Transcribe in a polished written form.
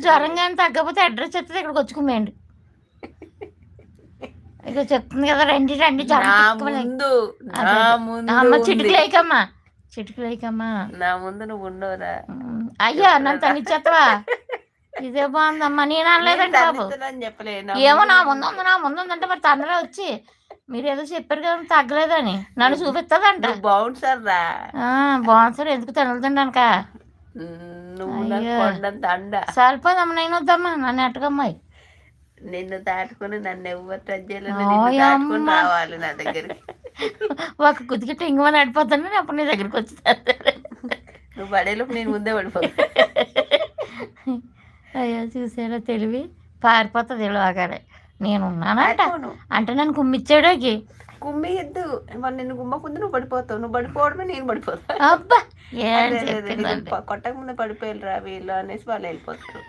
జ్వరం కానీ తగ్గకపోతే అడ్రస్ చెప్తే ఇక్కడికి వచ్చుకునేయండి. ఇక చెప్తుంది కదా, రండి రండి అమ్మ చిటికలేకమ్మా, చిటికలేకమ్మా. నా ముందు నువ్వు ఉండవురా. అయ్యా నన్ను తనిచ్చేస్తావా? ఇదే బాగుందమ్మా. నేను అనలేదండి బాబు. చెప్పలే. ఏమో నా ముందు ఉంది, నా ముందు ఉందంటే మరి తండ్రి వచ్చి మీరు ఏదో చెప్పారు కదా తగ్గలేదని నన్ను చూపిస్తుందంట. బౌన్సర్ రా. బౌన్సర్ ఎందుకు తగులుతుండక? సరిపోదమ్మా, నేను వద్దమ్మా నన్ను ఎట్టకమ్మాయి. నిన్ను దాటుకుని నన్ను ఎవరు టచ్ చేయలేదు, రావాలి నా దగ్గరికి. ఒక కుదికి టింగమని అడిపోతాను, అప్పుడు నీ దగ్గరికి వచ్చి నువ్వు పడేలోపు నేను ముందే పడిపోతా. అయ్యో చూసారా తెలివి, పారిపోతుంది ఇలాగానే. నేను ఉన్నానంట అంటే నన్ను కుమ్మిచ్చాడోకి. కుమ్మి ఎద్దు మరి నిన్ను గుమ్మకుంది, నువ్వు పడిపోతావు. నువ్వు పడిపోవడమే నేను పడిపోతా. అబ్బా కొట్టక ముందు పడిపోయారు రా వీళ్ళు అనేసి వాళ్ళు వెళ్ళిపోతారు.